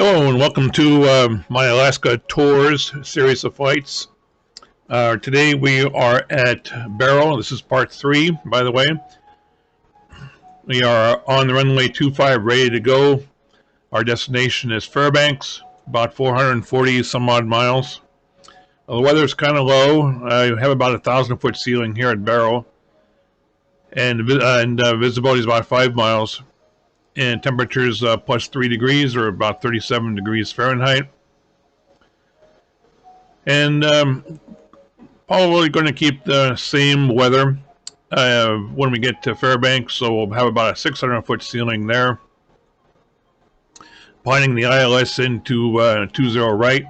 Hello and welcome to my Alaska Tours series of flights. Today we are at Barrow. This is part 3, by the way. We are on the runway 25 ready to go. Our destination is Fairbanks, about 440 some odd miles. The weather's kind of low. I have about 1,000-foot ceiling here at Barrow, and visibility is about 5 miles. And temperatures plus 3 degrees or about 37 degrees Fahrenheit. And probably going to keep the same weather when we get to Fairbanks, so we'll have about a 600-foot ceiling there. Planning the ILS into 20 right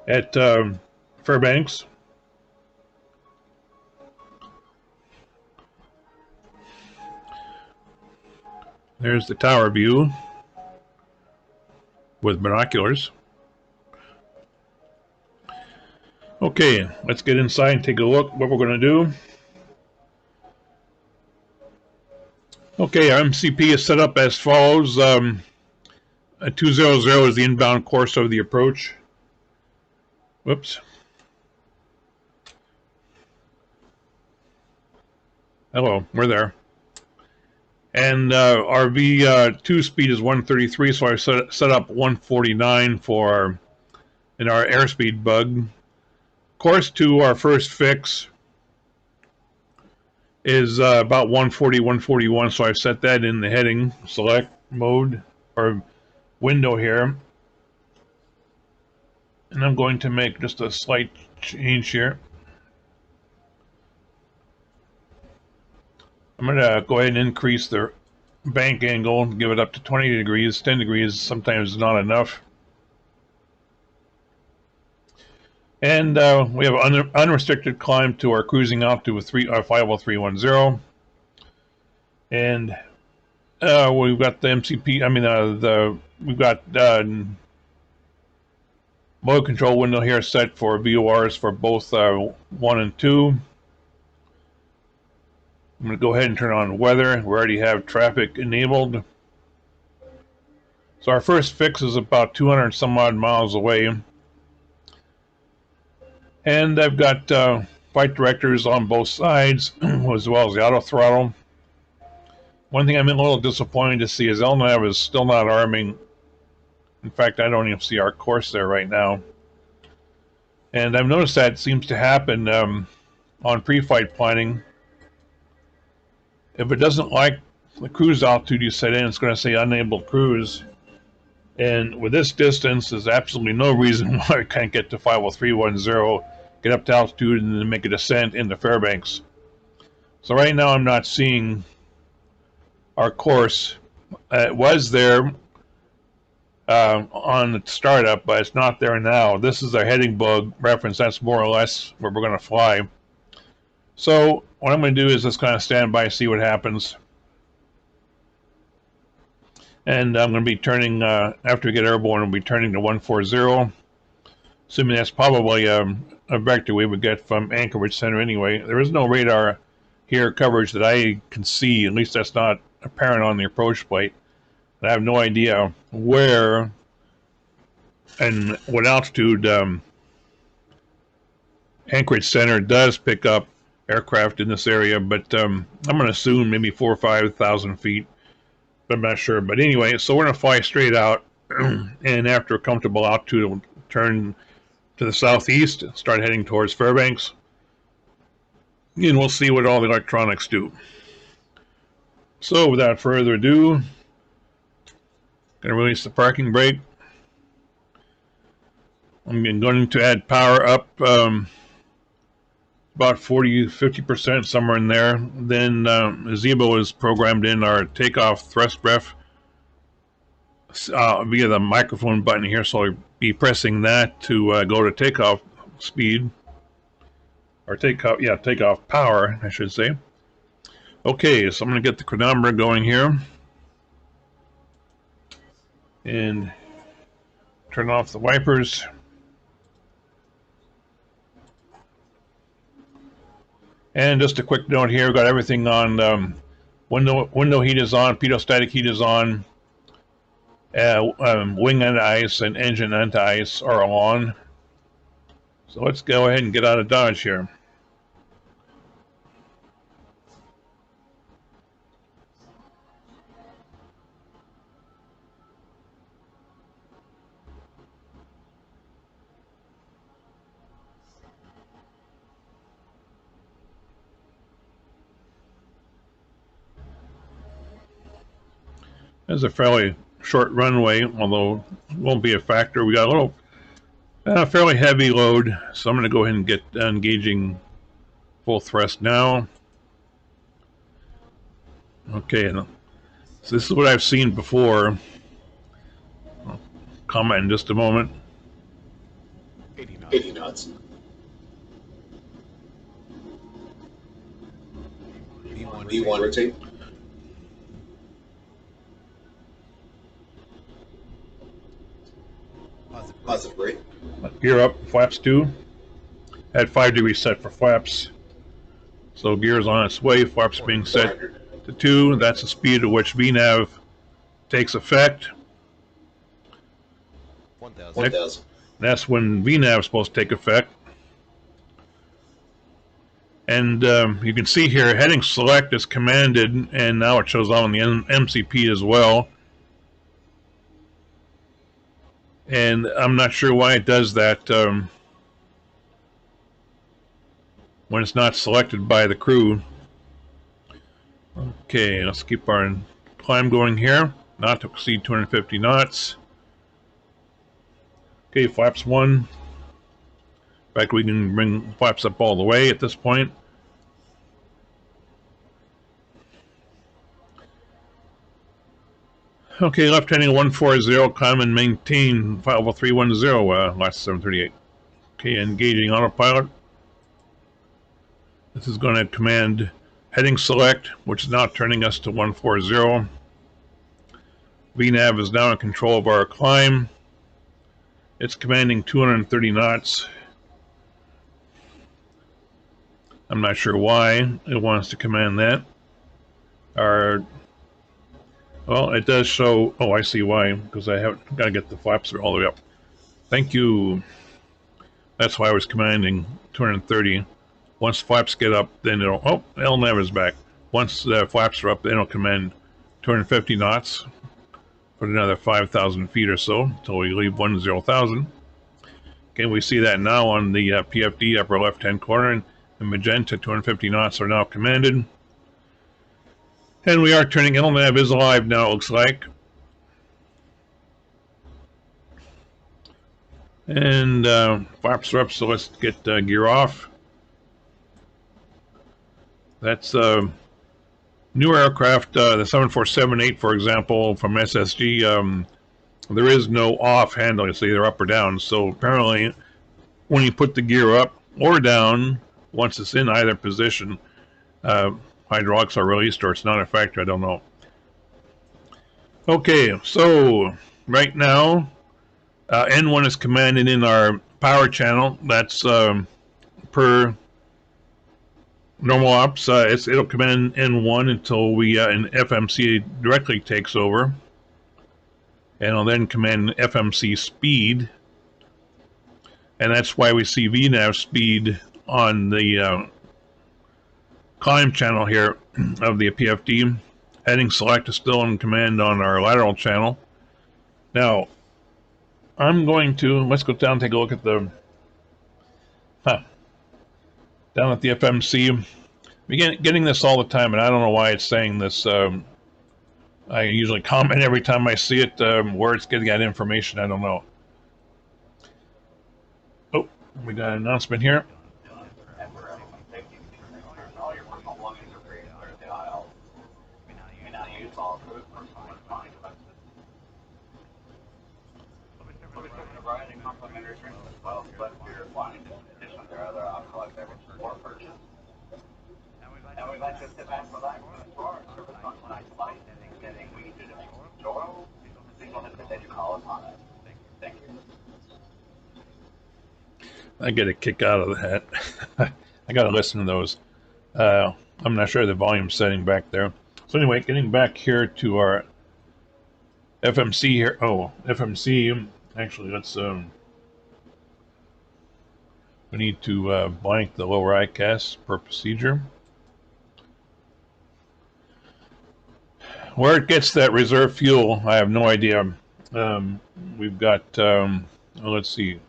at Fairbanks. There's the tower view with binoculars. Okay, let's get inside and take a look what we're going to do. Okay, our MCP is set up as follows. 200 is the inbound course of the approach. Whoops. Hello, we're there. And our V2 speed is 133, so I set up 149 for in our airspeed bug. Course to our first fix is about 140, 141, so I've set that in the heading select mode or window here. And I'm going to make just a slight change here. I'm going to go ahead and increase the bank angle, give it up to 20 degrees. 10 degrees sometimes is not enough. And we have unrestricted climb to our cruising altitude with 50310. And we've got the MCP, we've got mode control window here set for VORs for both 1 and 2. I'm going to go ahead and turn on weather. We already have traffic enabled. So our first fix is about 200 some odd miles away. And I've got flight directors on both sides, as well as the auto throttle. One thing I'm a little disappointed to see is LNAV is still not arming. In fact, I don't even see our course there right now. And I've noticed that seems to happen on pre-flight planning. If it doesn't like the cruise altitude you set in, it's going to say unable cruise. And with this distance, there's absolutely no reason why I can't get to 50310, get up to altitude, and then make a descent into Fairbanks. So right now I'm not seeing our course. It was there on the startup, but it's not there now. This is our heading bug reference. That's more or less where we're going to fly. So what I'm going to do is just kind of stand by and see what happens. And I'm going to be turning, after we get airborne, we'll be turning to 140. Assuming that's probably a vector we would get from Anchorage Center anyway. There is no radar here coverage that I can see. At least that's not apparent on the approach plate. And I have no idea where and what altitude Anchorage Center does pick up aircraft in this area, but I'm going to assume maybe 4,000 or 5,000 feet. But I'm not sure. But anyway, so we're going to fly straight out, and after a comfortable altitude, we'll turn to the southeast and start heading towards Fairbanks. And we'll see what all the electronics do. So without further ado, going to release the parking brake. I'm going to add power up about 40-50%, somewhere in there. Then Zibo is programmed in our takeoff thrust ref via the microphone button here, so I'll be pressing that to go to takeoff speed, or takeoff power, I should say. Okay, so I'm going to get the chronometer going here and turn off the wipers. And just a quick note here, we've got everything on, window heat is on, pitot static heat is on. Wing on ice and engine onto ice are on. So let's go ahead and get out of Dodge here. It's a fairly short runway, although it won't be a factor. We got a little fairly heavy load, so I'm going to go ahead and get engaging full thrust now. Okay, so this is what I've seen before. I'll comment in just a moment. 80 knots. V1 rotate. Positive rate. Gear up, flaps 2. At 5 degrees set for flaps. So gear's on its way, flaps being set to 2. That's the speed at which VNAV takes effect. 1,000. That's when VNAV is supposed to take effect. And you can see here, heading select is commanded, and now it shows on the MCP as well. And I'm not sure why it does that when it's not selected by the crew. Okay, let's keep our climb going here, not to exceed 250 knots. Okay, flaps 1. In fact, we can bring flaps up all the way at this point. Okay, left heading 140, climb and maintain 50310, last 738. Okay, engaging autopilot. This is going to command heading select, which is now turning us to 140. VNAV is now in control of our climb. It's commanding 230 knots. I'm not sure why it wants to command that. Well, it does show. Oh, I see why. Because I haven't got to get the flaps all the way up. Thank you. That's why I was commanding 230. Once flaps get up, then it'll. Oh, LNAV is back. Once the flaps are up, then it'll command 250 knots for another 5,000 feet or so until we leave 10,000. Okay, we see that now on the PFD upper left-hand corner, and the magenta 250 knots are now commanded. And we are turning. LNAV is alive now, it looks like. And flaps are up, so let's get gear off. That's new aircraft, the 747-8, for example, from SSG. There is no off handle, it's either up or down. So apparently, when you put the gear up or down, once it's in either position, hydraulics are released, or it's not a factor, I don't know. Okay, so right now, N1 is commanded in our power channel. That's per normal ops. It'll command N1 until we an FMC directly takes over, and it'll then command FMC speed, and that's why we see VNAV speed on the climb channel here of the PFD. Heading select is still in command on our lateral channel. Now, I'm going to, let's go down and take a look at the, down at the FMC. We're getting this all the time, and I don't know why it's saying this. I usually comment every time I see it, where it's getting that information, I don't know. Oh, we got an announcement here. I get a kick out of that. I gotta listen to those. I'm not sure the volume setting back there. So anyway, getting back here to our FMC here. Oh, FMC. Actually, let's we need to blank the lower ICAS per procedure. Where it gets that reserve fuel, I have no idea. We've got, let's see,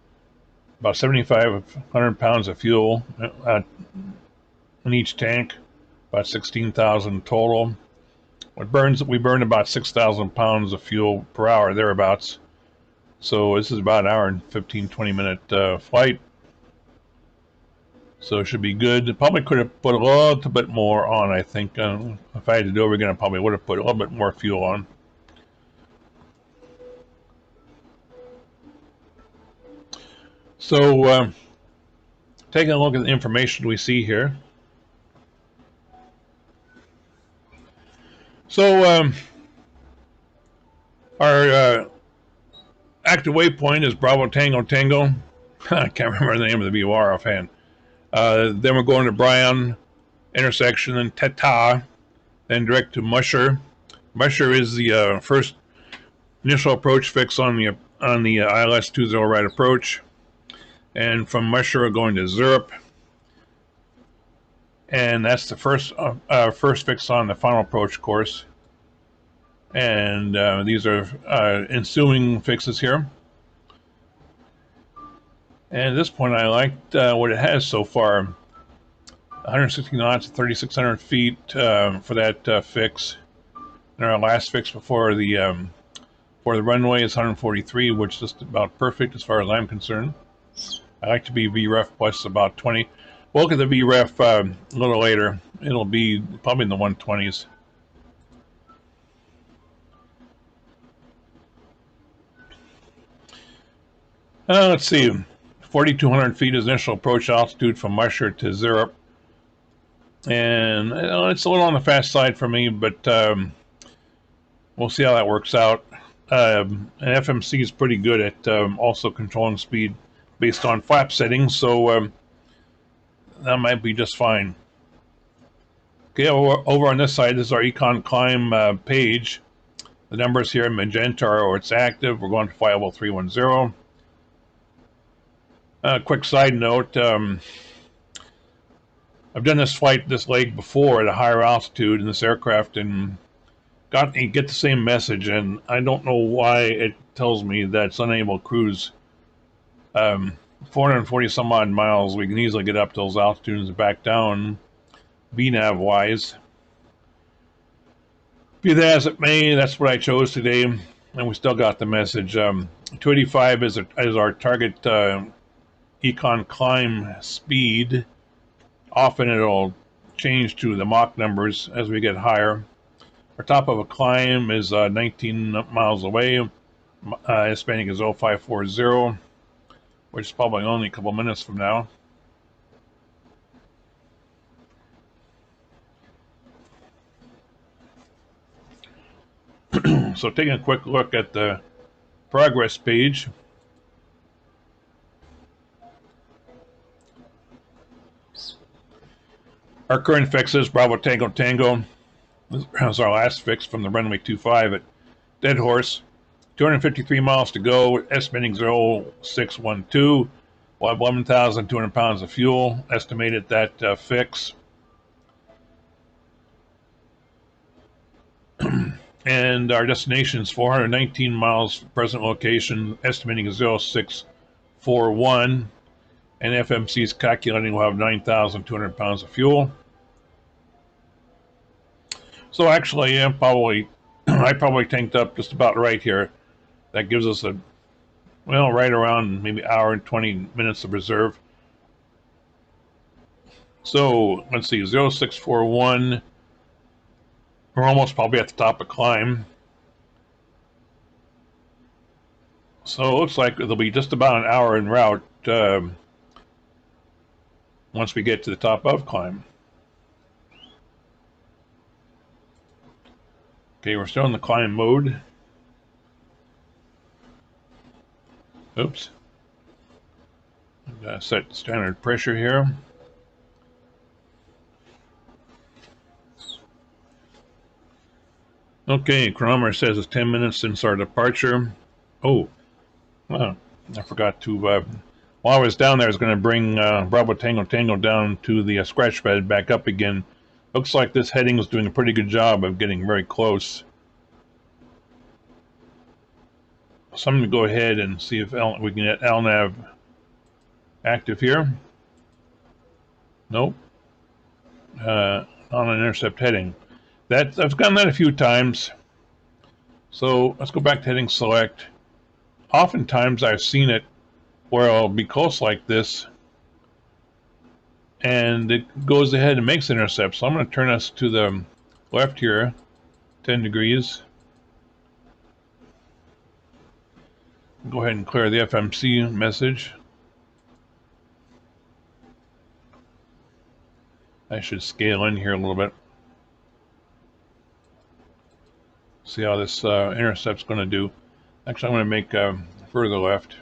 about 7,500 pounds of fuel in each tank, about 16,000 total. We burn about 6,000 pounds of fuel per hour, thereabouts. So this is about an hour and 15, 20-minute flight. So it should be good. Probably could have put a little bit more on, I think. If I had to do it over again, I probably would have put a little bit more fuel on. So taking a look at the information we see here. So our active waypoint is Bravo Tango Tango. I can't remember the name of the VOR offhand. Then we're going to Bryan intersection, then Teta, then direct to Musher. Musher is the first initial approach fix on the ILS 20 right approach, and from Musher we're going to Zurich, and that's the first fix on the final approach course. And these are ensuing fixes here. And at this point, I liked what it has so far. 160 knots, 3,600 feet for that fix. And our last fix before the runway is 143, which is just about perfect as far as I'm concerned. I like to be VREF plus about 20. We'll look at the VREF a little later. It'll be probably in the 120s. Let's see. 4,200 feet is initial approach altitude from Musher to Zurich. And it's a little on the fast side for me, but we'll see how that works out. And FMC is pretty good at also controlling speed based on flap settings, so that might be just fine. Okay, over on this side, this is our Econ Climb page. The numbers here in magenta are where it's active. We're going to flyable 310. Quick side note, I've done this leg before at a higher altitude in this aircraft and get the same message, and I don't know why it tells me that it's unable to cruise 440 some odd miles. We can easily get up to those altitudes and back down VNAV wise. Be that as it may, that's what I chose today, and we still got the message. 285 is our target Econ Climb speed. Often it'll change to the Mach numbers as we get higher. Our top of a climb is 19 miles away. Hispanic is 0540, which is probably only a couple minutes from now. So taking a quick look at the progress page. Our current fixes, Bravo Tango Tango. This is our last fix from the runway 25 at Dead Horse. 253 miles to go, estimating 0612. We'll have 11,200 pounds of fuel estimated that fix. And our destination is 419 miles present location, estimating 0641. And FMC is calculating we'll have 9,200 pounds of fuel. So actually, I probably tanked up just about right here. That gives us right around maybe hour and 20 minutes of reserve. So let's see, 0641. We're almost probably at the top of climb. So it looks like it'll be just about an hour en route once we get to the top of climb. Okay, we're still in the climb mode. Oops. I've got to set standard pressure here. Okay, chronometer says it's 10 minutes since our departure. Oh, well, I forgot to, while I was down there, I was going to bring Bravo Tango Tango down to the scratch pad back up again. Looks like this heading is doing a pretty good job of getting very close. So I'm going to go ahead and see if we can get LNAV active here. Nope. On an intercept heading. I've gotten that a few times. So let's go back to heading select. Oftentimes I've seen it where I'll be close like this and it goes ahead and makes intercepts. So I'm going to turn us to the left here, 10 degrees. Go ahead and clear the FMC message. I should scale in here a little bit. See how this intercept's going to do. Actually, I'm going to make further left.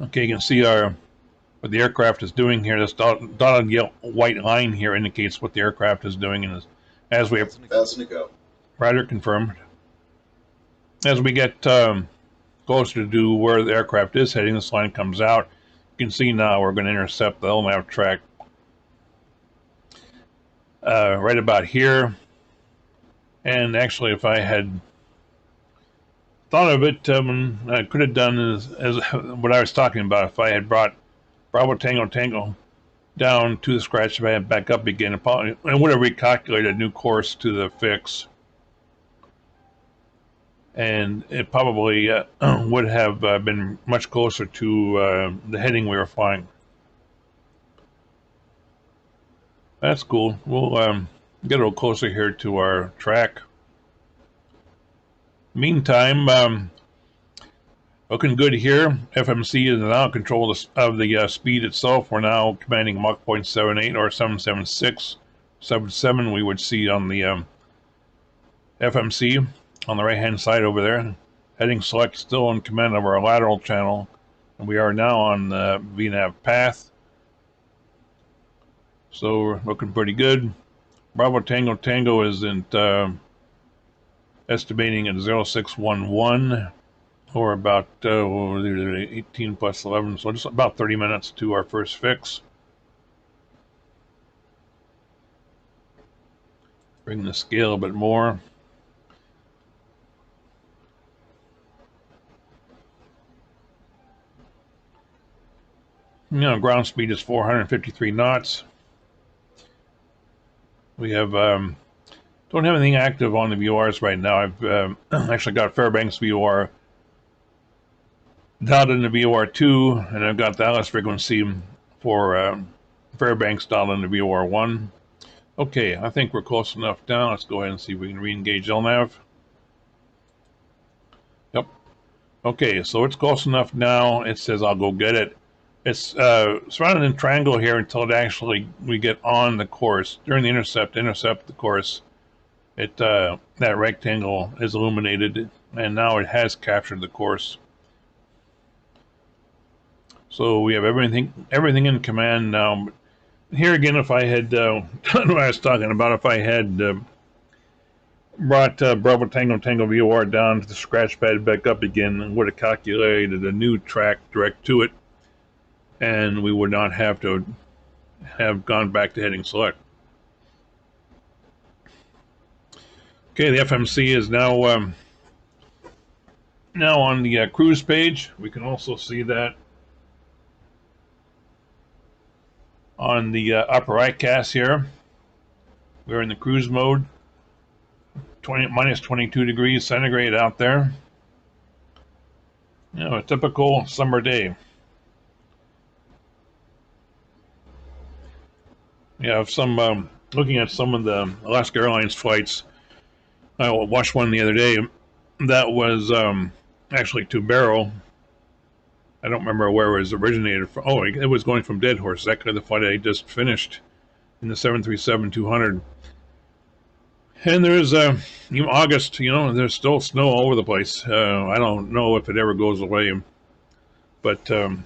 Okay, you can see what the aircraft is doing here. This dotted white line here indicates what the aircraft is doing, and as we Fasten to go. Rider confirmed. As we get closer to where the aircraft is heading, this line comes out. You can see now we're going to intercept the LNAV track right about here. And actually, if I had thought of it, I could have done as what I was talking about. If I had brought Bravo Tango Tango down to the scratch pad back up again, and would have recalculated a new course to the fix. And it probably would have been much closer to the heading we were flying. That's cool. We'll get a little closer here to our track. Meantime, looking good here. FMC is now in control of the speed itself. We're now commanding Mach 0.78 or 776. 77 we would see on the FMC on the right hand side over there. Heading select still in command of our lateral channel, and we are now on the VNAV path. So we're looking pretty good. Bravo Tango Tango isn't estimating at 0611 or about 18 plus 11, so just about 30 minutes to our first fix. Bring the scale a bit more. You know, ground speed is 453 knots. We have don't have anything active on the VORs right now. I've actually got Fairbanks VOR dialed in the VOR2, and I've got the Alice frequency for Fairbanks dialed in the VOR1. Okay, I think we're close enough now. Let's go ahead and see if we can re-engage LNAV. Yep. Okay, so it's close enough now. It says I'll go get it. It's surrounded in triangle here until we get on the course. During the intercept the course, that rectangle is illuminated, and now it has captured the course. So we have everything in command now. But here again, if I had done what I was talking about, if I had brought Bravo Tango Tango VOR down to the scratch pad back up again, and would have calculated a new track direct to it, and we would not have to have gone back to heading select. Okay, the FMC is now on the cruise page. We can also see that on the upper right cast here. We're in the cruise mode. Minus 22 degrees centigrade out there. You know, a typical summer day. Yeah, some looking at some of the Alaska Airlines flights. I watched one the other day that was actually to Barrow. I don't remember where it was originated from. Oh, it was going from Dead Horse. That kind of the flight I just finished in the 737-200. And there's even August, you know, there's still snow all over the place. I don't know if it ever goes away, but so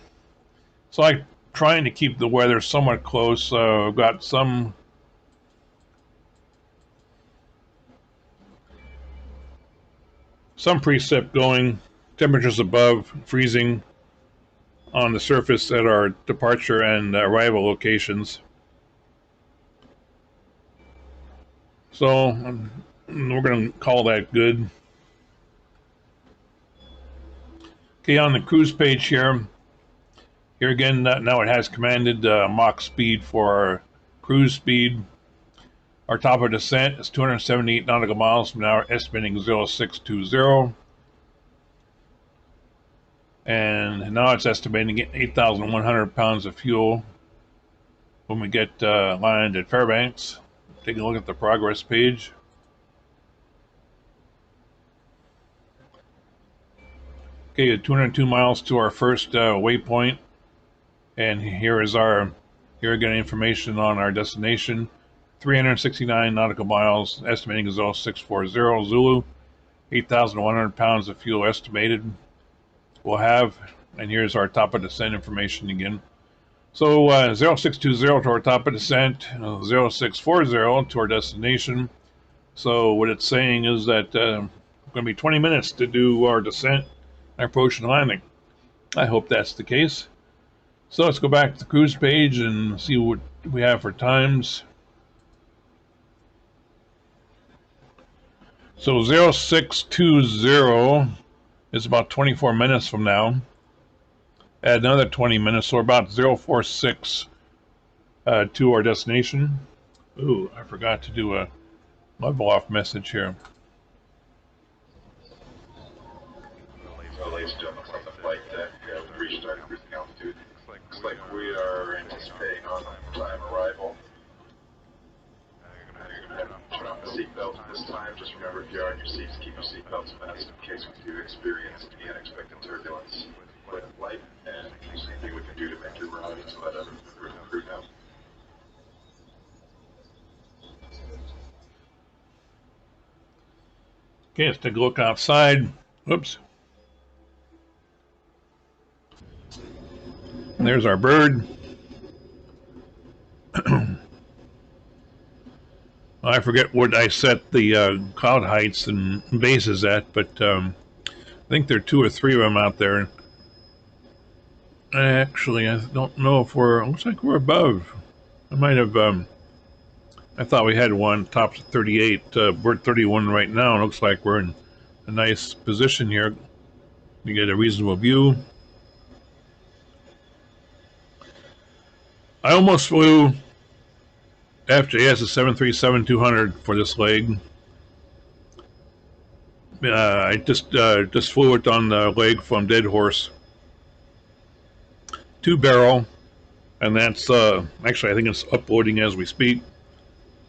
I'm trying to keep the weather somewhat close. I've got some precip going, temperatures above freezing on the surface at our departure and arrival locations. So we're going to call that good. Okay, on the cruise page here again, now it has commanded Mach speed for our cruise speed. Our top of descent is 278 nautical miles from now, estimating 0620. And now it's estimating 8,100 pounds of fuel when we get landed at Fairbanks. Take a look at the progress page. Okay, 202 miles to our first waypoint. And here again information on our destination. 369 nautical miles, estimating is 0640 Zulu. 8,100 pounds of fuel estimated we'll have. And here's our top of descent information again. So 0620 to our top of descent, 0640 to our destination. So what it's saying is that going to be 20 minutes to do our descent, approach and landing. I hope that's the case. So let's go back to the cruise page and see what we have for times. So 0620 is about 24 minutes from now. Add another 20 minutes, so we're about 046 to our destination. Ooh, I forgot to do a level off message here. Ladies and gentlemen, on the flight deck, we've reached our cruising altitude. Looks like we are anticipating on-time arrival. You're going to have to turn off the seatbelt this time. Just remember, if you are in your seats, keep your seatbelts fastened in case we do experience any unexpected turbulence with the flight. And anything we can do to make your ride to let other crew know. Okay, let's take a look outside. Whoops. And there's our bird. I forget what I set the cloud heights and bases at, but I think there are 2 or 3 of them out there. Actually, I don't know if looks like we're above. I might have, I thought we had one, tops at 38. We're at 31 right now. It looks like we're in a nice position here. You get a reasonable view. I almost flew FJS a 737-200 for this leg. I just flew it on the leg from Dead Horse to Barrow, and that's actually I think it's uploading as we speak,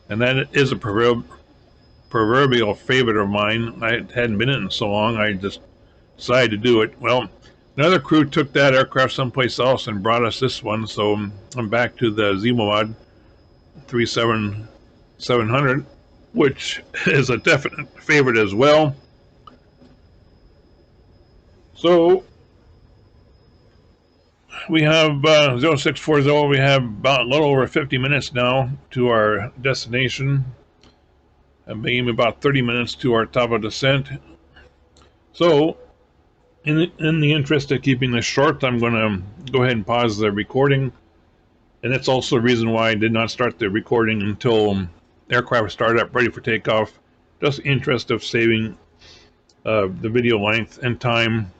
and that is a proverbial favorite of mine. I hadn't been in so long, I just decided to do it. Well, another crew took that aircraft someplace else and brought us this one, so I'm back to the Zibo 700, which is a definite favorite as well. So we have 0640, we have about a little over 50 minutes now to our destination, and maybe about 30 minutes to our top of descent. So in the interest of keeping this short, I'm going to go ahead and pause the recording. And that's also the reason why I did not start the recording until aircraft started up ready for takeoff. Just in the interest of saving the video length and time.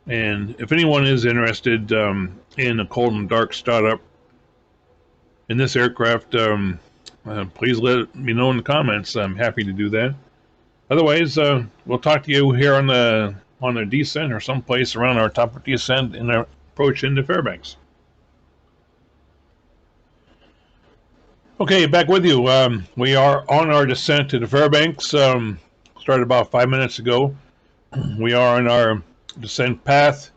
And if anyone is interested in a cold and dark startup in this aircraft, please let me know in the comments. I'm happy to do that. Otherwise, we'll talk to you here on the descent or someplace around our top of descent and our approach into Fairbanks. Okay, back with you. We are on our descent to the Fairbanks. Started about 5 minutes ago. We are on our descent path.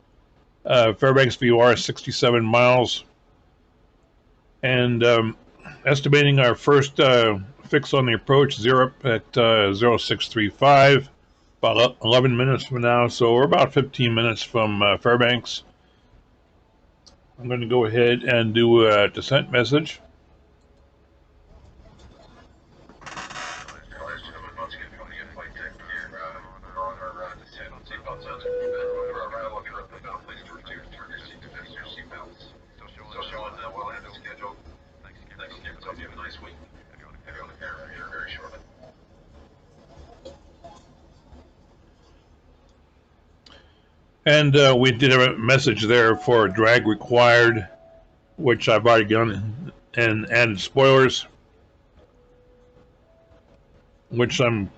Fairbanks VOR is 67 miles. And estimating our first fix on the approach, 0 at 0635, about 11 minutes from now, so we're about 15 minutes from Fairbanks. I'm going to go ahead and do a descent message. And we did a message there for drag required, which I've already done, and added spoilers, which I'm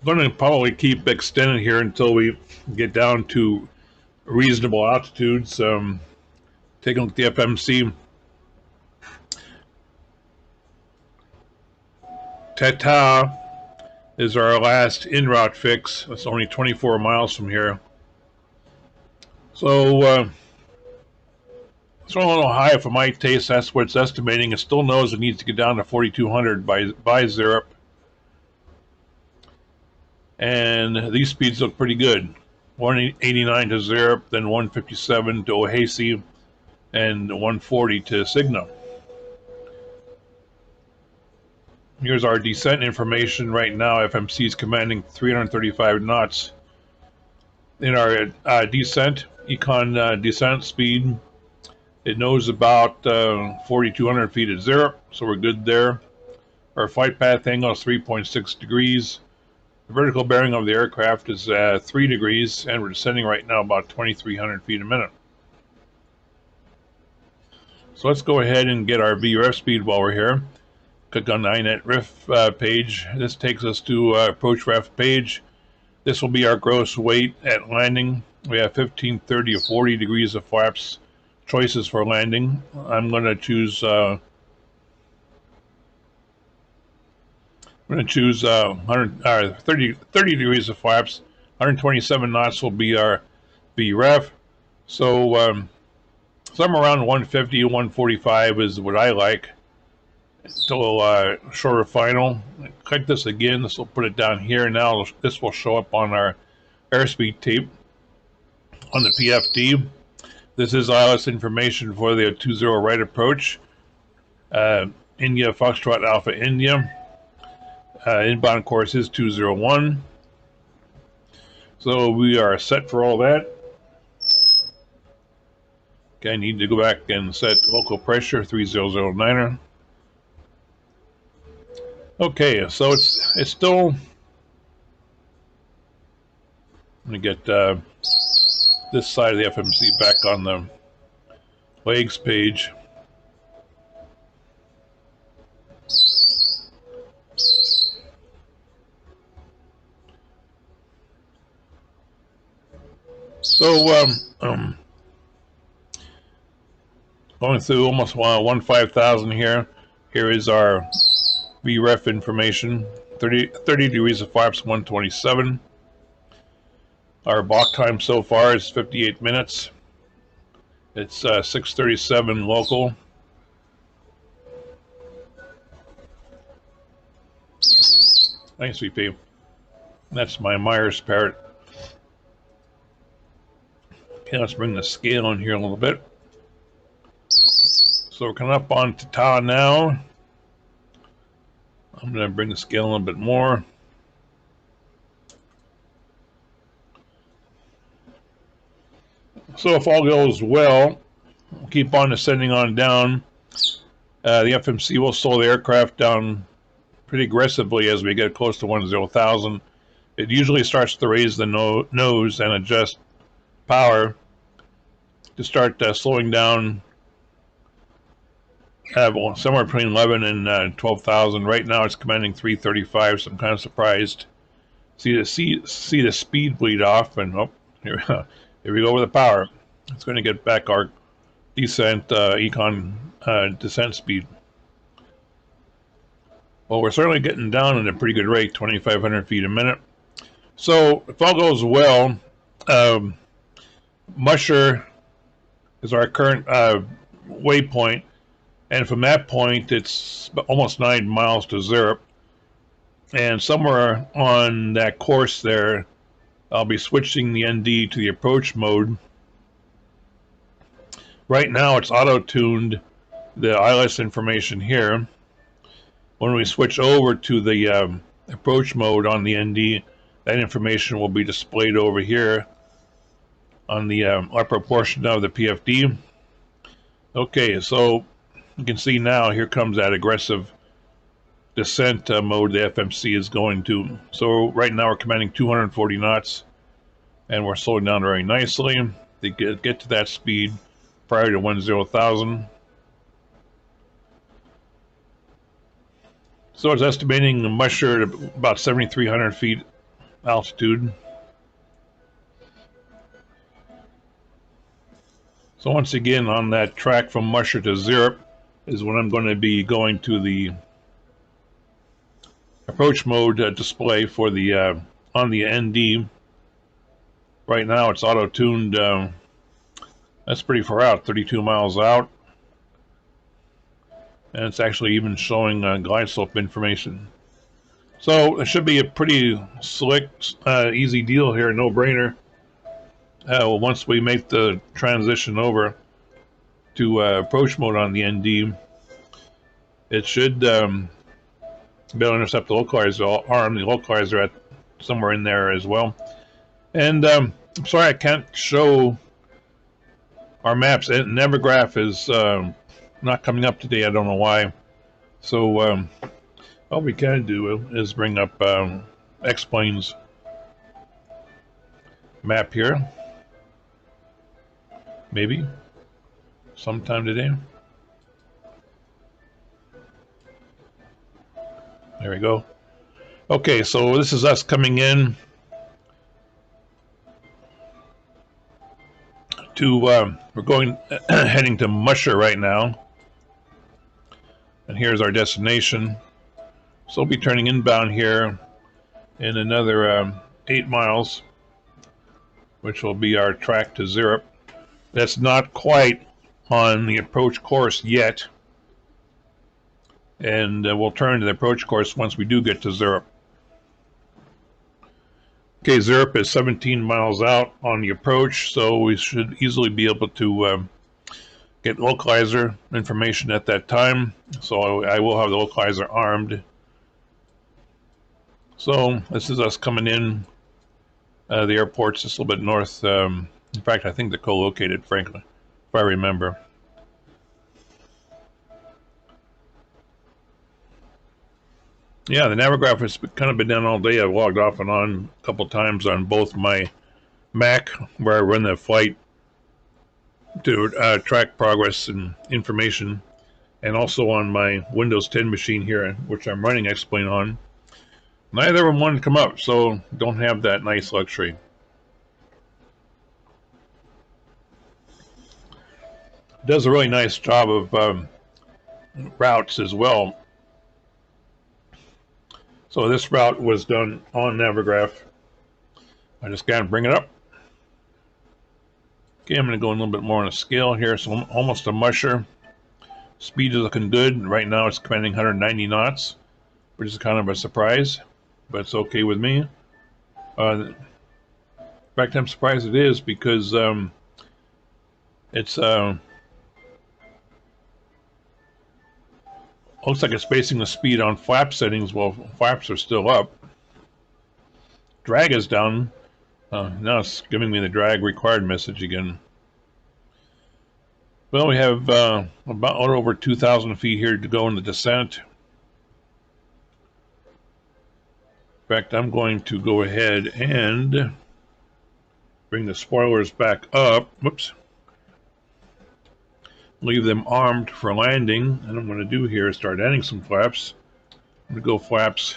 going to probably keep extended here until we get down to reasonable altitudes. Taking a look at the FMC. Tata is our last en route fix. It's only 24 miles from here. So it's a little high for my taste. That's what it's estimating. It still knows it needs to get down to 4,200 by Zibo. And these speeds look pretty good. 189 to Zibo, then 157 to Ohasi, and 140 to Signa. Here's our descent information right now. FMC is commanding 335 knots. In our descent, econ descent speed, it knows about 4,200 feet at Zibo, so we're good there. Our flight path angle is 3.6 degrees. The vertical bearing of the aircraft is 3 degrees, and we're descending right now about 2,300 feet a minute. So let's go ahead and get our VREF speed while we're here. Click on the INET RIF page. This takes us to approach REF page. This will be our gross weight at landing. We have 15, 30, or 40 degrees of flaps choices for landing. I'm going to choose 30 degrees of flaps. 127 knots will be our VREF. So somewhere around 150, 145 is what I like. Still shorter final. Click this again. This will put it down here. Now this will show up on our airspeed tape on the PFD. This is ILS information for the 20 right approach. India Foxtrot Alpha India. Inbound course is 201. So we are set for all that. Okay, I need to go back and set local pressure 3009er. Okay, so it's still. I'm gonna get this side of the FMC back on the legs page. So going through almost 15,000 here. Here is our VREF information. 30 degrees of flaps, 127. Our block time so far is 58 minutes. It's 6:37 local. Thanks, VP. That's my Myers parrot. Okay, let's bring the scale in here a little bit. So we're coming up on Tata now. I'm going to bring the scale a little bit more. So if all goes well, we'll keep on ascending on down. The FMC will slow the aircraft down pretty aggressively as we get close to 10,000. It usually starts to raise the nose and adjust power to start slowing down somewhere between 11 and 12,000. Right now it's commanding 335, so I'm kind of surprised. See the speed bleed off, and oh, here we go with the power. It's going to get back our descent econ descent speed. Well, we're certainly getting down at a pretty good rate, 2,500 feet a minute. So if all goes well, Musher is our current waypoint, and from that point it's almost 9 miles to Zibo. And somewhere on that course there, I'll be switching the ND to the approach mode. Right now it's auto-tuned the ILS information here. When we switch over to the approach mode on the ND, that information will be displayed over here on the upper portion of the PFD. Okay, so you can see now here comes that aggressive descent mode the FMC is going to. So right now we're commanding 240 knots, and we're slowing down very nicely to get to that speed prior to 10,000. So it's estimating the musher at about 7,300 feet altitude. So once again, on that track from musher to Zirup is when I'm going to be going to the approach mode display for the on the ND. Right now it's auto-tuned. That's pretty far out, 32 miles out. And it's actually even showing glide slope information. So it should be a pretty slick, easy deal here, no-brainer. Once we make the transition over to approach mode on the ND, it should be able to intercept the localizer arm. The localizer at somewhere in there as well. And I'm sorry I can't show our maps. Navigraph is not coming up today. I don't know why. So all we can do is bring up X-Plane's map here. Maybe sometime today. There we go. Okay, so this is us coming in to we're going heading to Musher right now, and here's our destination. So we'll be turning inbound here in another 8 miles, which will be our track to Zirup. That's not quite on the approach course yet, and we'll turn to the approach course once we do get to Zirup. Okay, Zirup is 17 miles out on the approach, so we should easily be able to get localizer information at that time. So I will have the localizer armed. So this is us coming in. The airport's just a little bit north. In fact, I think they're co-located, frankly, if I remember. Yeah, the Navigraph has kind of been down all day. I've logged off and on a couple times on both my Mac, where I run the flight to track progress and information, and also on my Windows 10 machine here, which I'm running X-Plane on. Neither of them wanted to come up, so don't have that nice luxury. Does a really nice job of routes as well. So this route was done on Navigraph. I just gotta bring it up. Okay, I'm gonna go a little bit more on a scale here. So I'm almost a musher. Speed is looking good. Right now it's commanding 190 knots, which is kind of a surprise, but it's okay with me. In fact, I'm surprised it is because it's looks like it's basing the speed on flap settings while flaps are still up. Drag is down. Now it's giving me the drag required message again. Well, we have about over 2,000 feet here to go in the descent. In fact, I'm going to go ahead and bring the spoilers back up. Whoops. Leave them armed for landing. And I'm going to do here is start adding some flaps. I'm going to go flaps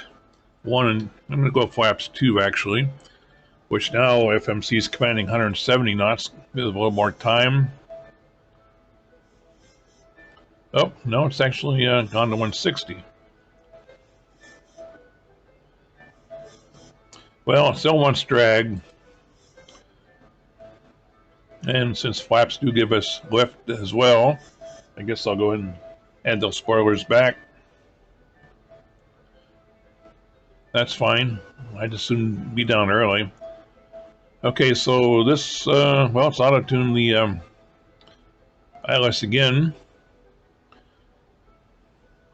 1 and I'm going to go flaps 2 actually, which now FMC is commanding 170 knots with a little more time. Oh, no, it's actually gone to 160. Well, it still wants drag. And since flaps do give us lift as well, I guess I'll go ahead and add those spoilers back. That's fine. I'd just soon be down early. Okay, so this, well, it's auto-tuned the ILS again.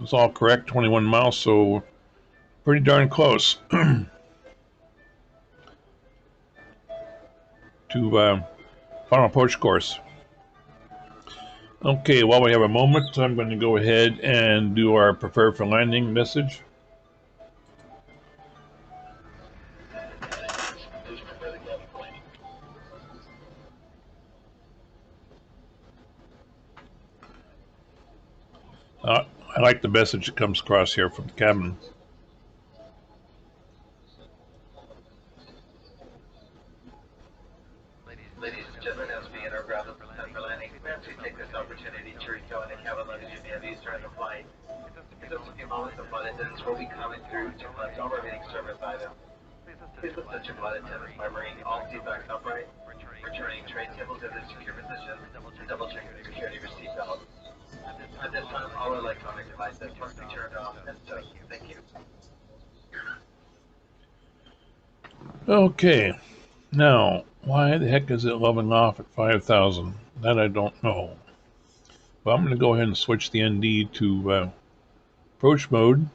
It's all correct, 21 miles, so pretty darn close to final approach course. Okay, while we have a moment, I'm going to go ahead and do our prepared for landing message. I like the message that comes across here from the cabin. Ladies and gentlemen, as we enter ground prepare for landing, may I please take this opportunity to refill any cabin luggage you may have used during the flight. In just a few moments, the flight attendants will be coming through to collect all remaining service items. Please assist your flight attendants by bringing all seat backs upright, returning tray tables to their secure position, and double checking the security of your seatbelt. At this time, all electronic devices must be turned off and so. Thank you. Okay, now, why the heck is it leveling off at 5,000? That I don't know. Well, I'm going to go ahead and switch the ND to approach mode.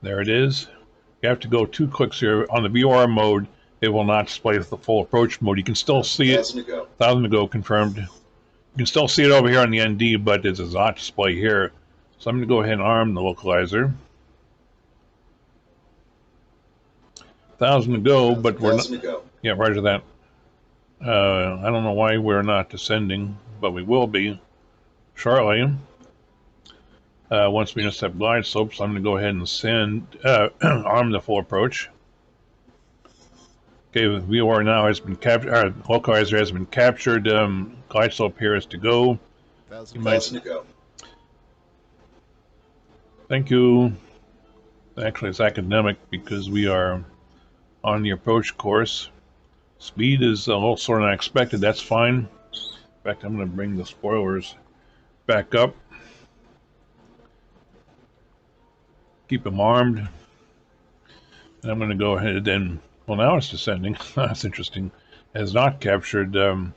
There it is. You have to go 2 clicks here. On the VOR mode, it will not display the full approach mode. You can still see it. 1,000 to go, confirmed. You can still see it over here on the ND, but it does not display here. So I'm going to go ahead and arm the localizer. 1,000 to go, but we're not. Yeah, roger that. I don't know why we're not descending, but we will be shortly. Once we just have glide slope, so I'm going to go ahead and send arm the full approach. Okay, the VOR now has been captured. Our localizer has been captured. Glide slope here is to go. 1,000 to go. Thank you. Actually, it's academic because we are on the approach course. Speed is a little slower than I expected. That's fine. In fact, I'm going to bring the spoilers back up. Keep them armed. And I'm going to go ahead and, well, now it's descending. That's interesting. It has not captured a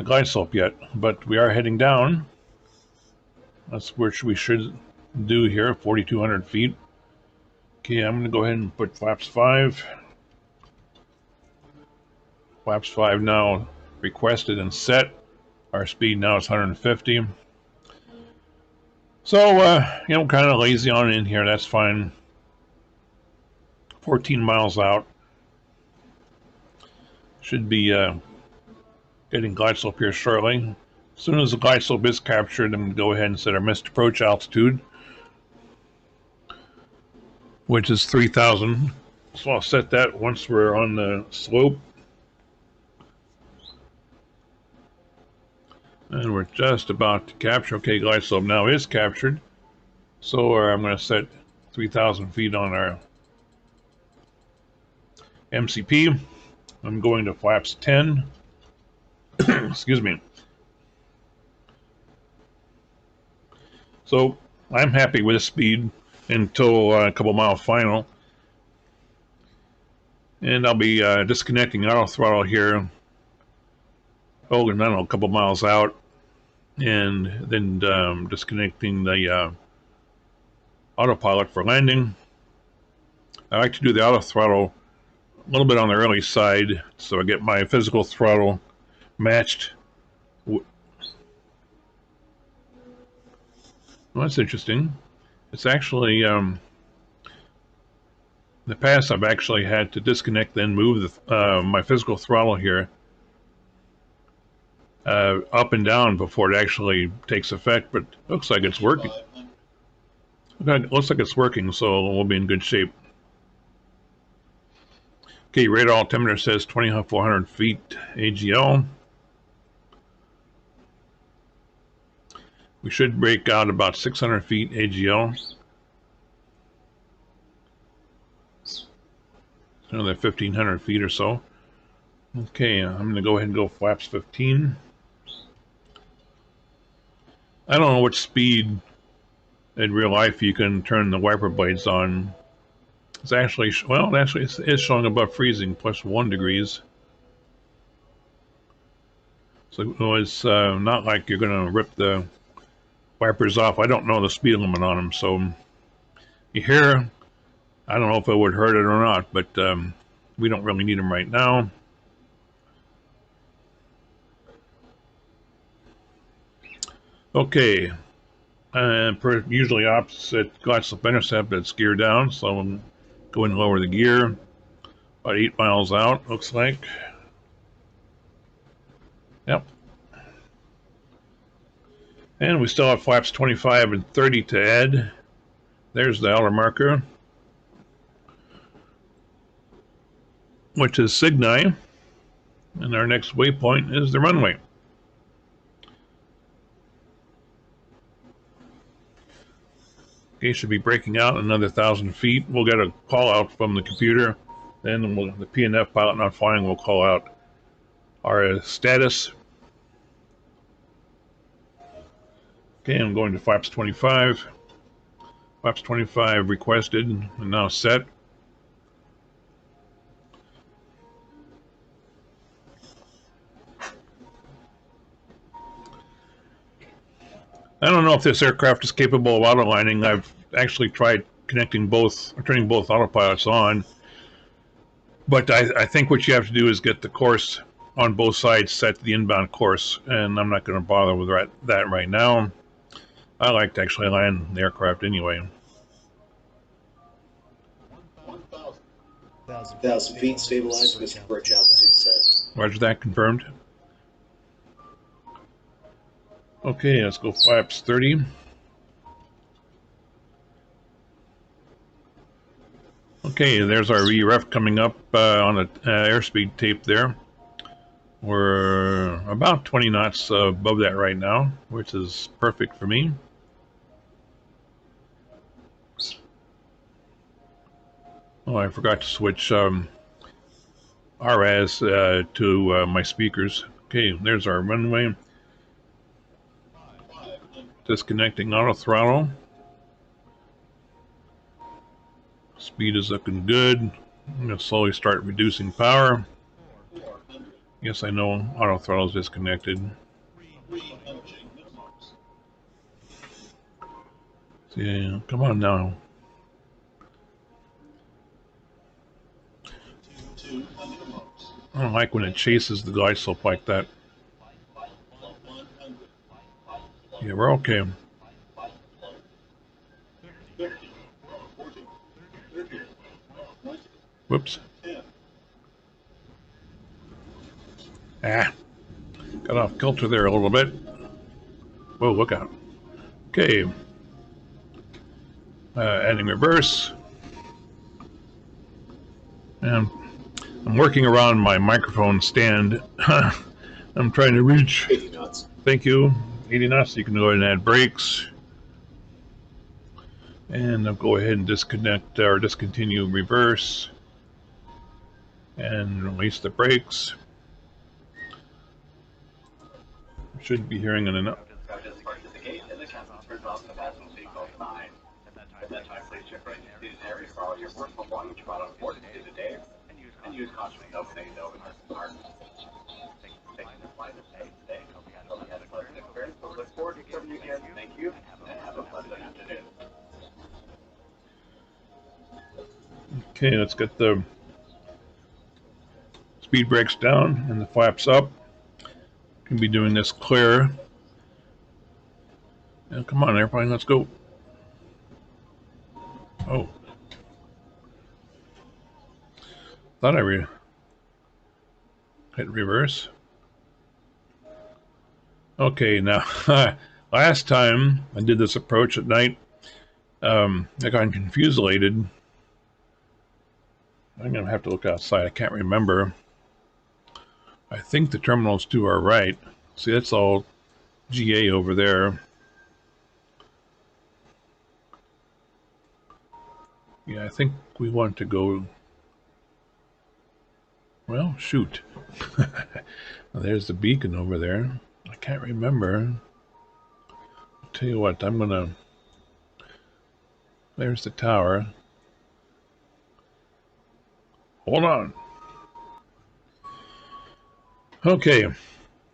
glide slope yet, but we are heading down. That's where we should do here, 4,200 feet. Okay, I'm going to go ahead and put flaps 5. Flaps 5 now requested and set. Our speed now is 150. So, you know, kind of lazy on in here. That's fine. 14 miles out. Should be getting glide slope here shortly. As soon as the glide slope is captured, I'm going to go ahead and set our missed approach altitude, which is 3,000. So I'll set that once we're on the slope. And we're just about to capture. Okay, glide slope now is captured. So I'm going to set 3,000 feet on our MCP. I'm going to flaps 10. Excuse me. So I'm happy with the speed until a couple mile final. And I'll be disconnecting auto throttle here. Oh, and then a couple miles out. And then disconnecting the autopilot for landing. I like to do the auto throttle a little bit on the early side so I get my physical throttle matched. Well, that's interesting. It's actually in the past I've actually had to disconnect then move the, my physical throttle here up and down before it actually takes effect, but looks like it's working. Okay, looks like it's working, so we'll be in good shape. Okay, radar altimeter says 2,400 feet AGL. We should break out about 600 feet AGL. Another 1,500 feet or so. Okay, I'm going to go ahead and go flaps 15. I don't know which speed in real life you can turn the wiper blades on. It's actually, well, actually it's showing above freezing, +1 degrees. So it's not like you're going to rip the wipers off. I don't know the speed limit on them, so you hear, I don't know if it would hurt it or not, but we don't really need them right now. Okay, per usually opposite Gottsliff intercept, it's gear down, so I'm going to lower the gear. About 8 miles out, looks like. Yep. And we still have flaps 25 and 30 to add. There's the outer marker, which is Cygni. And our next waypoint is the runway. Okay, should be breaking out another 1,000 feet. We'll get a call out from the computer. Then the PNF pilot not flying will call out our status. Okay, I'm going to flaps 25. Flaps 25 requested and now set. I don't know if this aircraft is capable of autolining. I've actually tried connecting both, or turning both autopilots on. But I think what you have to do is get the course on both sides set to the inbound course, and I'm not going to bother with that right now. I like to actually land the aircraft anyway. 1,000 feet, stabilized with bridge altitude set. Roger that, confirmed. Okay, let's go flaps 30. Okay, there's our VREF coming up on the airspeed tape there. We're about 20 knots above that right now, which is perfect for me. Oh, I forgot to switch RAS to my speakers. Okay, there's our runway. Disconnecting auto throttle. Speed is looking good. I'm going to slowly start reducing power. Yes, I know auto throttle is disconnected. Yeah, come on now. I don't like when it chases the glide slope like that. Yeah, we're okay. Whoops. Ah, got off kilter there a little bit. Whoa, look out. Okay. Adding reverse. And I'm working around my microphone stand. I'm trying to reach. 80 knots. Thank you. 80 knots. You can go ahead and add brakes. And I'll go ahead and disconnect or discontinue reverse. And release the brakes. Should be hearing an enough. Okay, let's get the speed brakes down and the flaps up. Can be doing this clear. And come on, airplane, let's go. Oh. Thought I hit reverse. Okay, now, last time I did this approach at night, I got confused-lated. I'm going to have to look outside. I can't remember. I think the terminals to our right. See, that's all GA over there. Yeah, I think we want to go... Well, shoot. There's the beacon over there. I can't remember. I'll tell you what, I'm going to There's the tower. Hold on. Okay.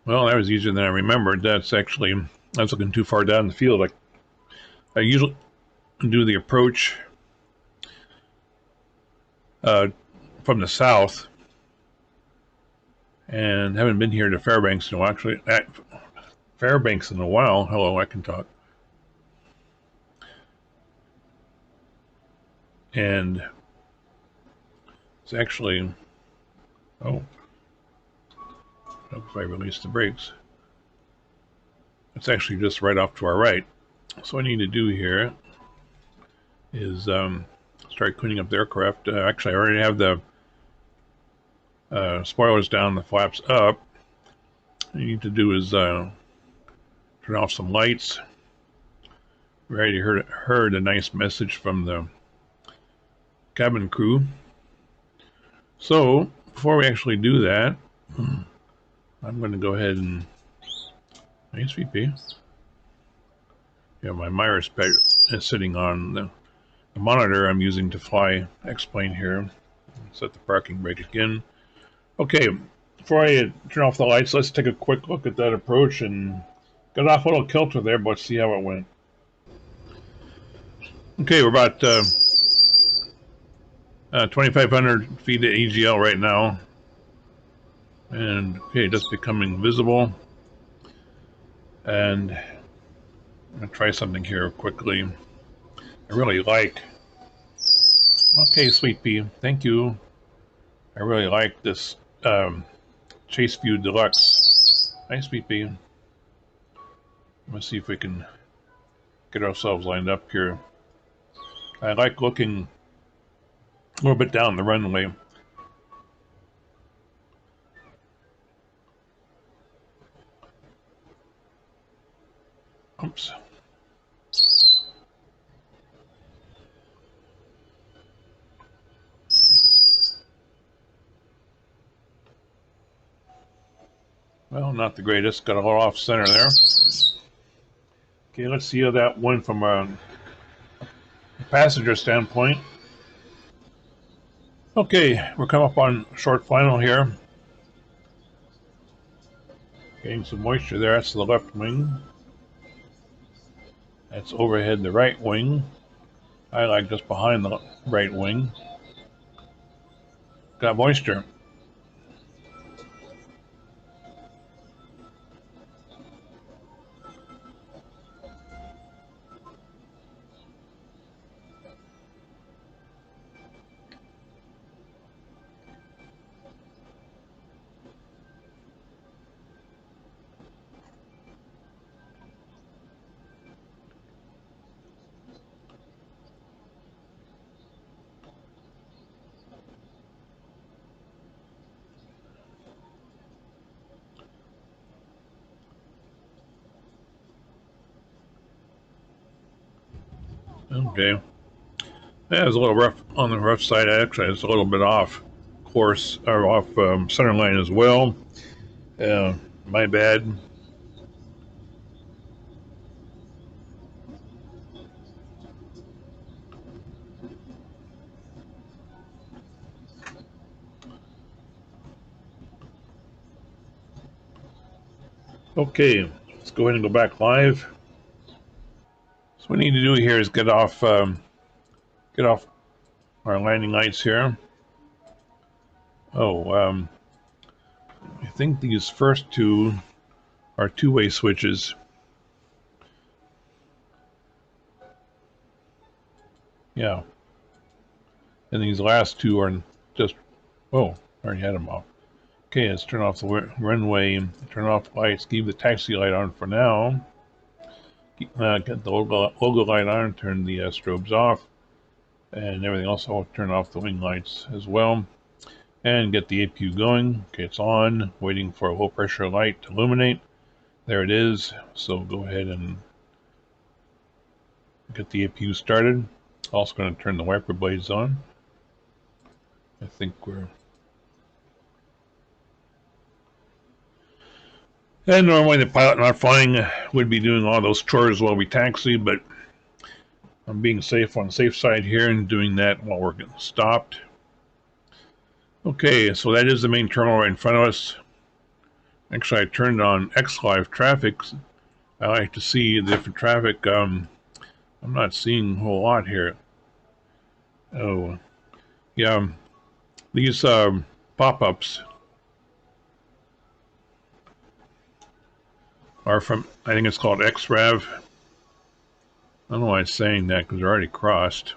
Well, that was easier than I remembered. That's actually, I was looking too far down the field. I usually do the approach from the south, and haven't been here to Fairbanks in a while. Actually, at Fairbanks in a while. Hello, I can talk. And it's actually, oh, if I release the brakes, it's actually just right off to our right. So what I need to do here is start cleaning up the aircraft. Actually, I already have the spoilers down, the flaps up. What you need to do is turn off some lights. We already heard a nice message from the cabin crew. So before we actually do that, I'm going to go ahead and nice VP. Yeah, my Myra spec is sitting on the monitor I'm using to fly X-plane here. Set the parking brake again. Okay, before I turn off the lights, let's take a quick look at that approach and got off a little kilter there, but see how it went. Okay, we're about 2,500 feet at AGL right now. And okay, just becoming visible. And I'm going to try something here quickly. I really like... Okay, Sweet Pea, thank you. I really like this Chase View Deluxe. Nice, Sweet Pea. Let's see if we can get ourselves lined up here. I like looking a little bit down the runway. Oops. Well, not the greatest. Got a little off center there. Okay, let's see how that went from a passenger standpoint. Okay, we're coming up on short final here. Getting some moisture there. That's the left wing. That's overhead the right wing. I like just behind the right wing. Got moisture. Okay. Yeah, it's a little rough on the rough side. Actually, it's a little bit off course or off center line as well. My bad. Okay, let's go ahead and go back live. So what we need to do here is get off our landing lights here. Oh, I think these first two are two-way switches. Yeah. And these last two are just, oh, I already had them off. Okay, let's turn off the runway, turn off the lights, keep the taxi light on for now. Get the logo light on, turn the strobes off, and everything else. I'll turn off the wing lights as well. And get the APU going. Okay, it's on, waiting for a low pressure light to illuminate. There it is. So go ahead and get the APU started. Also going to turn the wiper blades on. I think we're... And normally the pilot not flying would be doing all those chores while we taxi, but I'm being safe on the safe side here and doing that while we're getting stopped. Okay, so that is the main terminal right in front of us. Actually, I turned on X Live traffic. I like to see the different traffic. I'm not seeing a whole lot here. Oh, yeah. These pop-ups are from, I think it's called XRAV. I don't know why it's saying that because they're already crossed.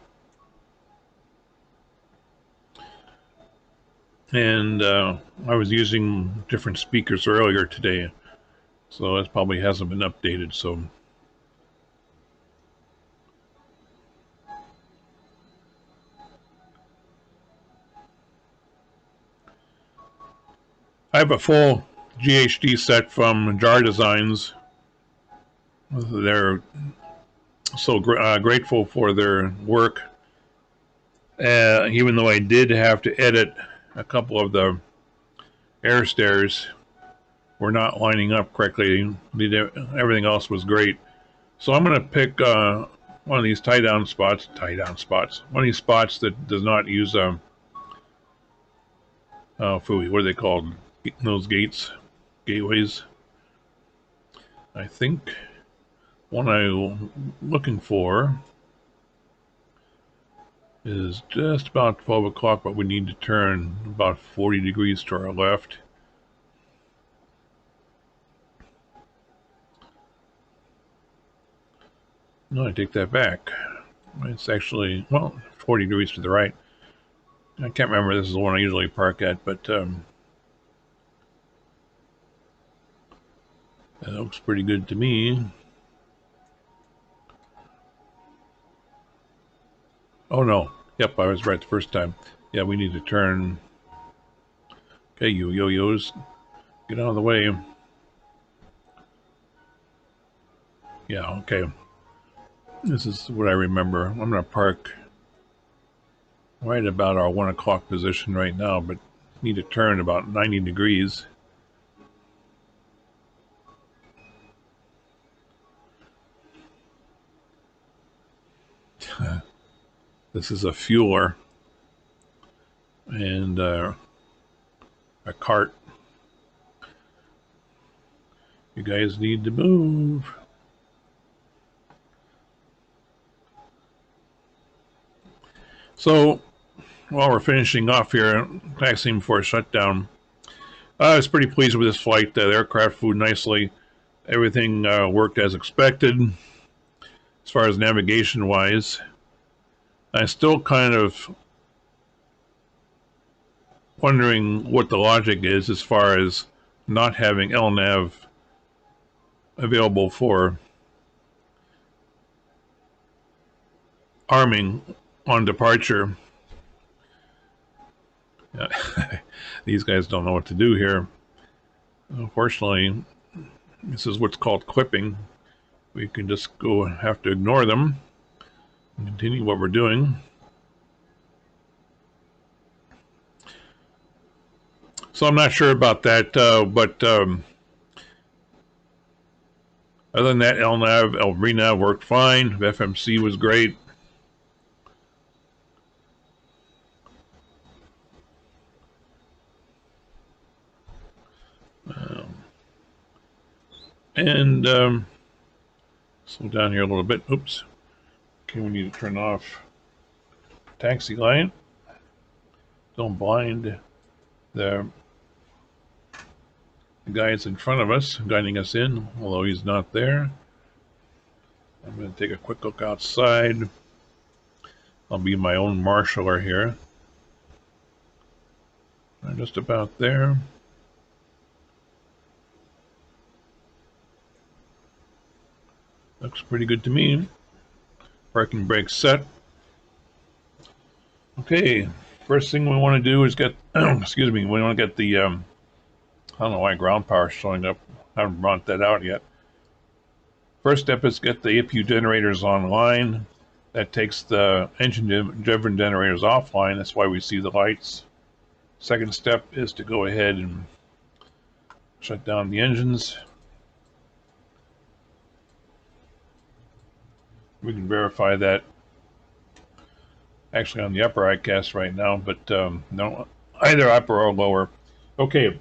And I was using different speakers earlier today, so it probably hasn't been updated. So I have a full GHD set from Jar Designs. They're so grateful for their work. Even though I did have to edit a couple of the air stairs, were not lining up correctly. Everything else was great. So I'm going to pick one of these tie-down spots. One of these spots that does not use FUI. What are they called? Those gateways. I think one I'm looking for is just about 12 o'clock, but we need to turn about 40 degrees to our left. No, I take that back. It's actually, well, 40 degrees to the right. I can't remember, this is the one I usually park at, but that looks pretty good to me. Oh no, yep, I was right the first time. Yeah, we need to turn. Okay, you yo-yos, get out of the way. Yeah, okay. This is what I remember. I'm going to park right about our 1 o'clock position right now, but need to turn about 90 degrees. This is a fueler and a cart. You guys need to move. So, while we're finishing off here, taxiing before shutdown, I was pretty pleased with this flight. The aircraft flew nicely. Everything worked as expected as far as navigation-wise. I'm still kind of wondering what the logic is as far as not having LNAV available for arming on departure. These guys don't know what to do here. Unfortunately, this is what's called clipping. We can just have to ignore them and continue what we're doing. So I'm not sure about that, but other than that, LNAV worked fine. FMC was great. And slow down here a little bit. Oops. Okay, we need to turn off taxi light. Don't blind the guys in front of us, guiding us in, although he's not there. I'm going to take a quick look outside. I'll be my own marshaller here. I'm just about there. Looks pretty good to me. Parking brake set. Okay, first thing we want to do is get, excuse me, we want to get the, I don't know why ground power is showing up. I haven't brought that out yet. First step is get the APU generators online. That takes the engine-driven generators offline. That's why we see the lights. Second step is to go ahead and shut down the engines. We can verify that actually on the upper ICAST right now, but no, either upper or lower. Okay,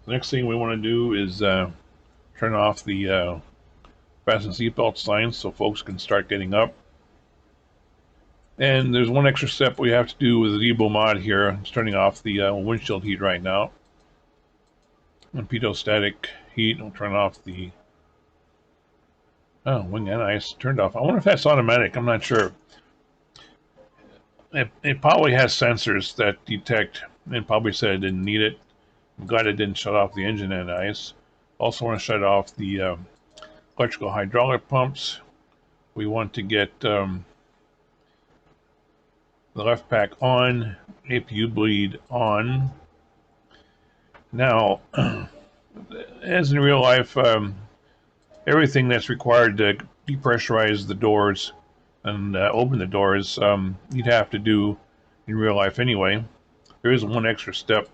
the next thing we want to do is turn off the fasten seatbelt signs so folks can start getting up. And there's one extra step we have to do with the Zibo mod here. It's turning off the windshield heat right now. And pitot-static heat. I'll turn off the wing and ice turned off. I wonder if that's automatic. I'm not sure. It probably has sensors that detect, and probably said it didn't need it. I'm glad it didn't shut off the engine and ice. Also want to shut off the electrical hydraulic pumps. We want to get the left pack on, APU bleed on. Now, as in real life, everything that's required to depressurize the doors and open the doors, you'd have to do in real life anyway. There is one extra step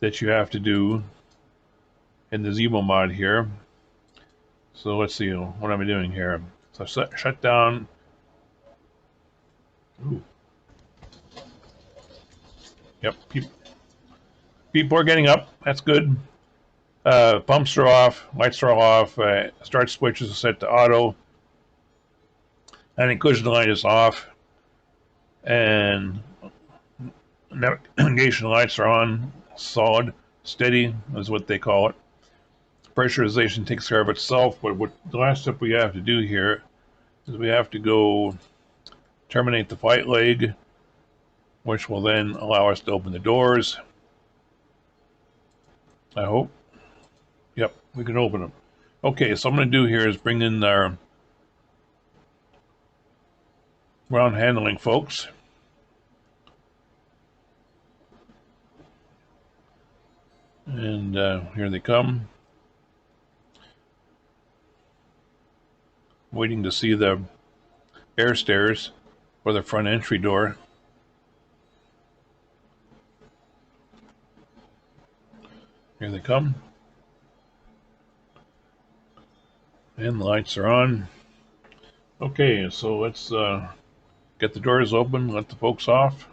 that you have to do in the Zibo mod here. So let's see, what am I doing here? So shut down. Ooh. Yep, people are getting up. That's good. Pumps are off, lights are off, start switches are set to auto. Anti-collision light is off, and navigation lights are on. Solid, steady is what they call it. Pressurization takes care of itself, but the last step we have to do here is we have to go terminate the flight leg, which will then allow us to open the doors. I hope. Yep, we can open them. Okay, so I'm going to do here is bring in our ground handling folks. And here they come. Waiting to see the air stairs for the front entry door. Here they come. And the lights are on. Okay, so let's get the doors open, let the folks off.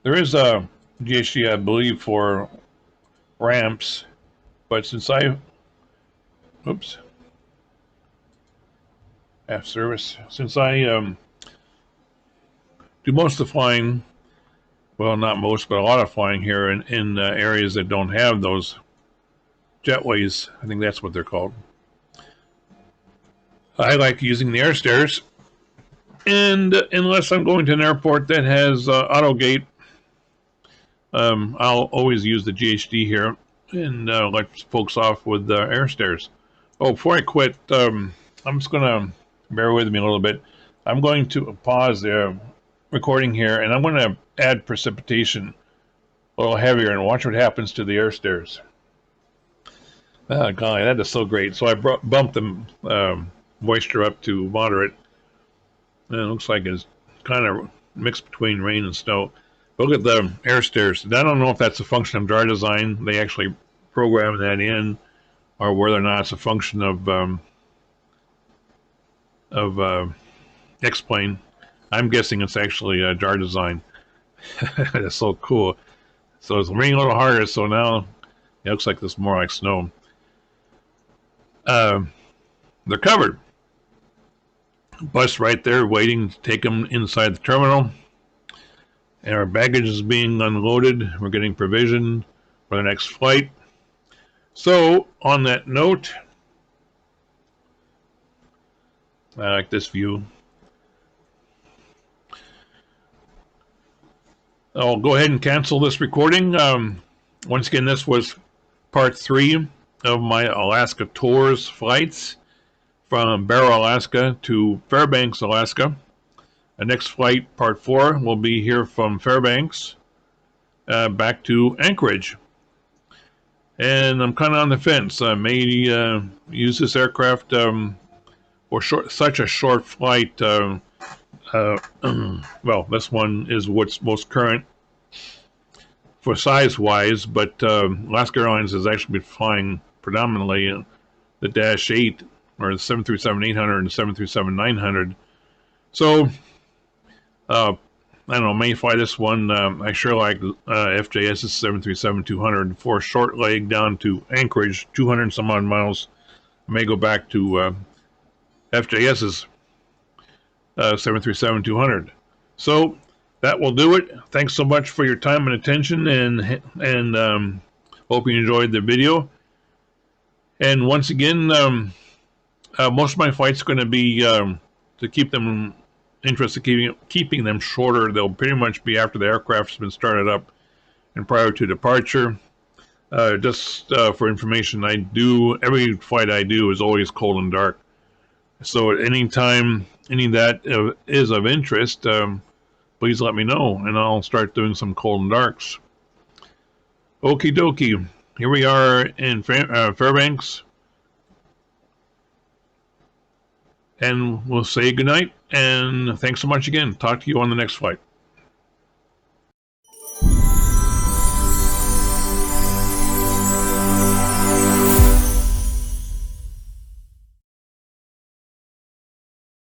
There is a GHD, I believe, for ramps, but since half service, since I do most of the flying, well, not most, but a lot of flying here in areas that don't have those jetways, I think that's what they're called. I like using the air stairs, and unless I'm going to an airport that has auto gate, I'll always use the GHD here and let folks off with the air stairs. Oh, before I quit, I'm just going to bear with me a little bit. I'm going to pause the recording here, and I'm going to add precipitation a little heavier and watch what happens to the air stairs. Oh, golly, that is so great. So I bumped the moisture up to moderate, and it looks like it's kind of mixed between rain and snow. Look at the air stairs. I don't know if that's a function of jar design. They actually program that in, or whether or not it's a function of X-plane. I'm guessing it's actually jar design. That's so cool. So it's raining a little harder, so now it looks like this more like snow. They're covered. Bus right there waiting to take them inside the terminal. And our baggage is being unloaded. We're getting provision for the next flight. So, on that note, I like this view. I'll go ahead and cancel this recording. Once again, this was part 3 of my Alaska Tours flights from Barrow, Alaska to Fairbanks, Alaska. The next flight, part 4, will be here from Fairbanks back to Anchorage. And I'm kind of on the fence. I may use this aircraft for such a short flight. Well, this one is what's most current for size-wise, but Alaska Airlines has actually been flying predominantly the Dash 8 or the 737-800 and the 737-900. So, I don't know, may fly this one. I sure like FJS's 737-200 for a short leg down to Anchorage, 200 some odd miles. May go back to FJS's 737-200. So that will do it. Thanks so much for your time and attention, and hope you enjoyed the video. And once again, most of my flights are going to be to keep them interested, keeping them shorter. They'll pretty much be after the aircraft's been started up and prior to departure. Just for information, every flight I do is always cold and dark. So at any time any of that is of interest, please let me know, and I'll start doing some cold and darks. Okie dokie. Here we are in Fairbanks. And we'll say goodnight, and thanks so much again. Talk to you on the next flight.